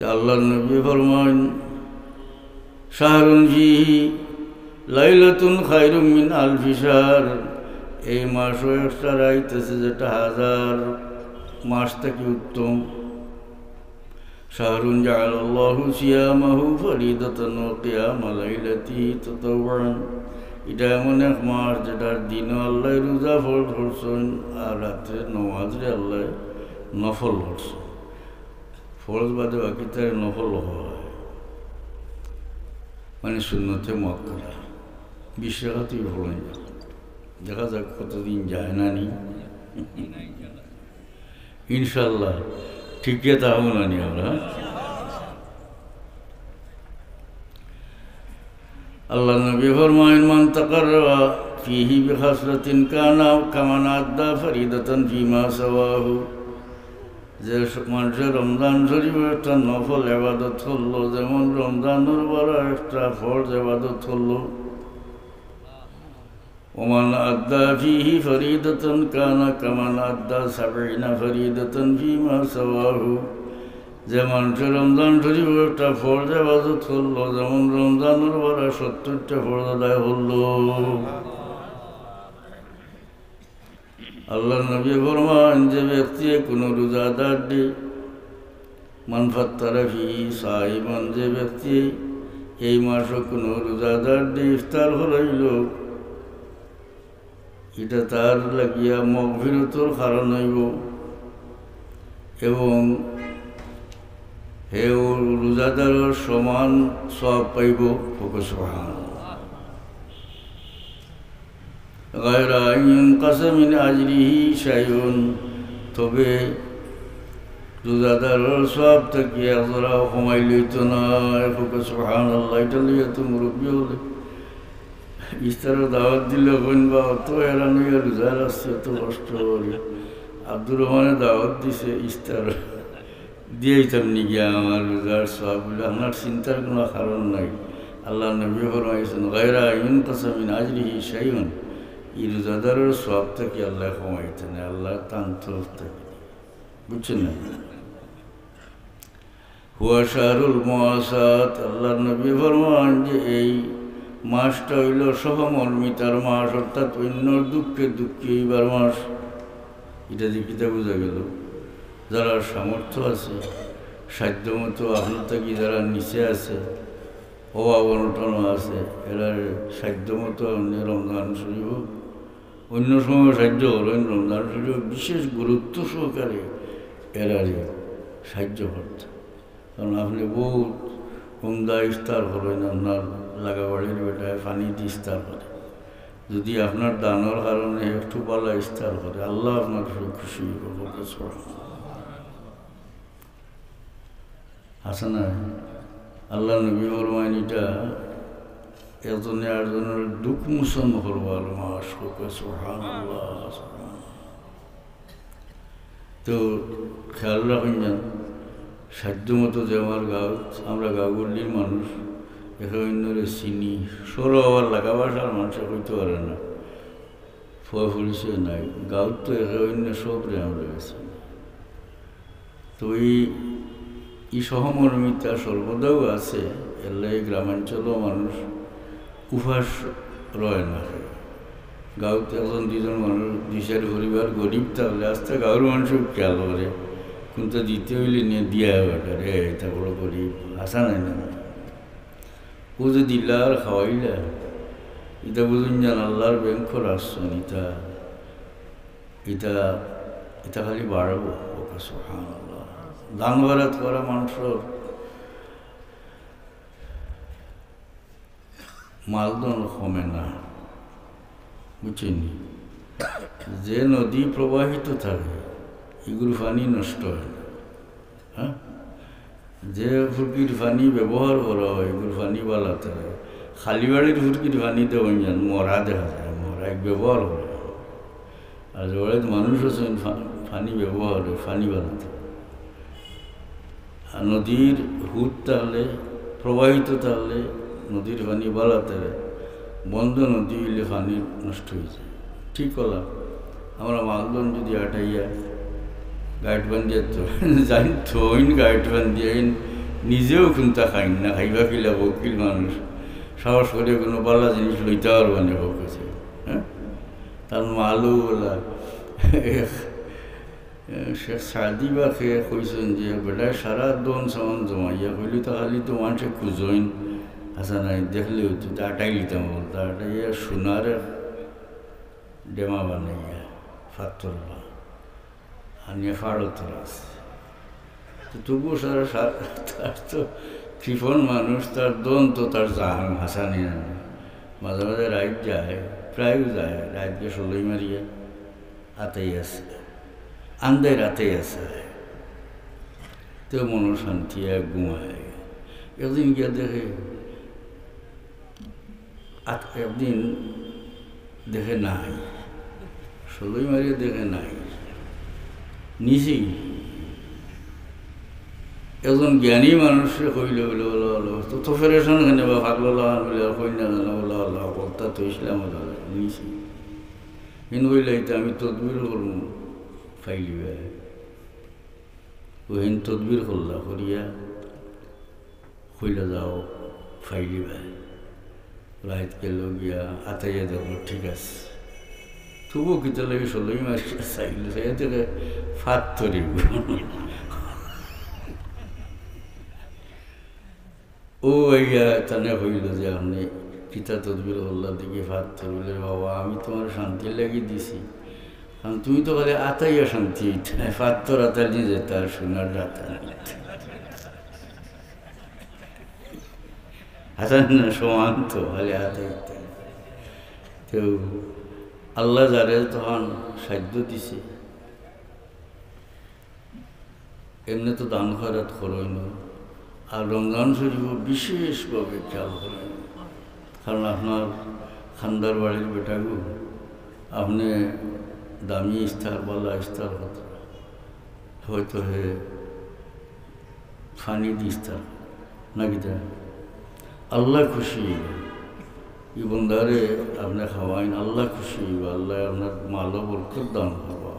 আল্লাহর নবী ফরমান শাহরুন ফিহি লাইলাতুন খায়রুম মিন আলফি শাহর। এই মাসও একটা রাইতেছে যেটা হাজার মাস থেকে উত্তম। শাহরুন জাআলাল্লাহু সিয়ামাহু ফরিদাতান ওয়া কিয়ামা লাইলাতিহি তাতাওয়ান। এটা এমন এক মাস যেটার দিনও আল্লাহ রোজা ফরজ করছেন আর রাত্রে নমাজরে আল্লাহ নফল করছেন। ফরজ বাদে বাকি তার নফল হয়, মানে সুন্নতে মুআক্কাদা। বিশ্বাসই ভুলে যায়, দেখা যাক কতদিন যায় না নি, ইনশাল্লাহ ঠিকই তাহলে না নি আমরা। আল্লাহ নবী ফরমায়েন মান তাকাররাবা ফীহি বিখাসলাতিন কানা কামান আদ্দা ফরিদাতান ফীমা সাওয়াহু। যে মানুষের রমজান শরীফের একটা নফল ইবাদত করলো, যেমন রমজানের বড় একটা ফরজ ইবাদত করলো। ওমান আদ্দা ফীহি ফরিদাতান কানা কামান আদ্দা সাবঈনা ফরিদাতান ফীমা সাওয়াহু। যে মানুষের রমজান শরীফের একটা ফরজ ইবাদত করলো, যেমন রমজানের বড় 70টা ফরজ আদায় হলো। আল্লাহ নবী ফরমান যে ব্যক্তি কোনো রোজাদার দে মান ফাত্তারা ফিহি সাইমান, যে ব্যক্তি এই মাসে কোনো রোজাদার দে ইফতার হইল, এটা তার লাগিয়া মাগফিরাতের কারণ হইব এবং হে রোজাদারের সমান সওয়াব পাইব। সুবহানাল্লাহ। গায়রা ইনকাসা মিন আজরিহি শাইউন, তবে রোজাদারের সওয়াব থেকে এতটা কমাই লইত না। সুবহানাল্লাহ। এটা লইয়া তো মুরব্বী হলে ইফতারের দাওয়াত দিলে কোন বা অত হেরান হইয়া রোজা রাখছে, এত কষ্ট করে। আব্দুর রহমানের দাওয়াত দিছে, ইফতার দিয়েইতাম নি গিয়া আমার রোজার সওয়াব বলে, আপনার চিন্তার কোনো কারণ নাই। আল্লাহ নবী ফরমাইছেন গায়রা ইনকাসা মিন আজরিহি শাইউন, এই রোজাদারের সওয়াব থেকে আল্লাহ কমাইতে নেই, আল্লাহ তান্তর থেকে, বুঝছেন না? হুয়া শাহরুল মুআসাত। আল্লাহ নবী ফরমান যে এই মাসটা হইল সহমর্মিতার মাস, অর্থাৎ অন্যর দুঃখে দুঃখী হইবার মাস। এটা দেখিতে বোঝা গেল যারা সামর্থ্য আছে, সাধ্যমতো আপনার থেকে যারা নিচে আছে, অভাব অনটন আছে, এরা সাধ্যমতো রমজান শরীফ অন্য সময় সাহায্য করেন, রমজান শরীফ বিশেষ গুরুত্ব সহকারে এরা সাহায্য করতে। কারণ আপনি বহুত উমদা ইফতার করেন, আপনার লাগাবাড়ির বেটায় পানি দিয়ে ইফতার করে, যদি আপনার দানের কারণে একটু পালা ইফতার করে, আল্লাহ আপনার খুশি করবে। আছে না? আল্লাহ নবী ফরমান এটা এজনে আরেকজনের দুঃখ মোচন করবার মাস। সুবহানাল্লাহ। তো খেয়াল রাখেন যেন সাধ্য মতো যে আমার গাঁও, আমরা গাঁওগুলির মানুষ, এখানে অন্যরে চিনি সরো আবার লাগা বাসার মানুষে হইতে পারে না, ফয় ফুলিছে নাই গাঁত, তো এখানে অন্য সবরে আমরা গেছি। তো এই সহমর্মিতা সর্বদাও আছে। এলে গ্রামাঞ্চলও মানুষ উপাস রয় না। গাঁওতে এখন দুজন মানুষ, দুই চার পরিবার গরিব, তাহলে আস্তে গাঁওর মানুষও খেয়াল করে, কিন্তু দিতে হইলে নিয়ে দিয়া বেটার, হে এটা বড় গরিব, আসা নাই না। ও যে দিলা আর খাওয়াইলা, এটা বুঝুন যান আল্লাহর ব্যাংকর আসছেন, এটা এটা এটা খালি বাড়াবো। সুবহানাল্লাহ। দান খয়রাত করা মানুষের মালদন কমে না, বুঝছেন? যে নদী প্রবাহিত থাকে এগুলো পানি নষ্ট হয় না। হ্যাঁ, যে ফুরকির পানি ব্যবহার করা হয় এগুলো পানি বালাতে হয়। খালি বাড়ির ফুরকির পানি দেবেন যান মরা দেখা যায়, মরা এক ব্যবহার করে। আর যে মানুষ আছেন পানি ব্যবহার হয়, পানি বালাতে। আর নদীর হুদ তাহলে প্রবাহিত, তাহলে নদীর পানি বালাতে, বন্ধ নদী হইলে পানি নষ্ট হয়ে যায়। ঠিক করলাম। আমরা মালদন যদি আটাইয়া গাইড বান্ধিয়া তো জানি থইন গাইড বান্ধিয়াইন নিজেও খুনতা খাইন না, খাইবা কিলা বকিল মানুষ সাহস করে কোনো বালা জিনিস লইতে পারবা না বকেছে। হ্যাঁ, তার মালু বলা শেখ সাদি বা খেয়ে কইছেন যে বেটায় সারা দন সামান জমাইয়া কইলি তো খালি তো মানুষে খুঁজইন আসা নাই দেখলেও তো আটাই লিতাম বলতো আটাইয়া সোনার ডেমা বানাইয়া ফাত্তর আনিয়া ফাড়তর আছে। তো তবুও সারা তার তো কৃপণ মানুষ, তার দন তো তার জাহান হাসানি না, মাঝে মাঝে রাইত যায়, প্রায়ও যায়, রাইত গিয়ে ষোলোই মারিয়া আতেই আছে, আন্দায় রাতেই আছে, তো মনো শান্তি এক ঘুমায়। একদিন গিয়া দেখে একদিন দেখে নাই, ষোলোই মারিয়া দেখে নাই, নিচেই একজন জ্ঞানী মানুষে কইলে বলে বলো বলো তো ফেরেশন খানে বা ভাগলো লাগান বলে কই না জানো বলো আল্লাহ বলতা তো ইসলাম নিছি কিন্তু বললে আমি তদবির করবো ফাইলি ভাই ওহিন তদবির করলা করিয়া কইলে যাও ফাইলি ভাই রাইত গেল গিয়া আতাইয়া দেখো ঠিক আছে, তবুও কিতা লাগে ষোলোই মাস চাইলে চাই থেকে ফাত তরি ও ইয়া তানে হইল যে আপনি পিতা তদবির হল্লার দিকে ফাত ধরলে বাবা আমি তোমার শান্তি লাগিয়ে দিছি, কারণ তুমি তো বলে আতাইয়া শান্তি ফাত্তর আতার নিয়ে যেতে আর সোনার রাতা হাসান না সমান তো বলে আতাই। তো আল্লাহ যারে তখন সাধ্য দিছে, এমনি তো দান খয়রাত করই না, আর রমজান শরীফ বিশেষভাবে খেয়াল করেন, কারণ আপনার খান্দার বাড়ির বেটাগু আপনি দামি ইস্তার বালা ইস্তার হতো হয়তো হে ফানি দি ইস্তার নাকি তা আল্লাহ খুশি ই বন্দারে আপনি খাওয়াইন, আল্লাহ খুশি, আল্লাহ আপনার মালো বরকত দান করবা।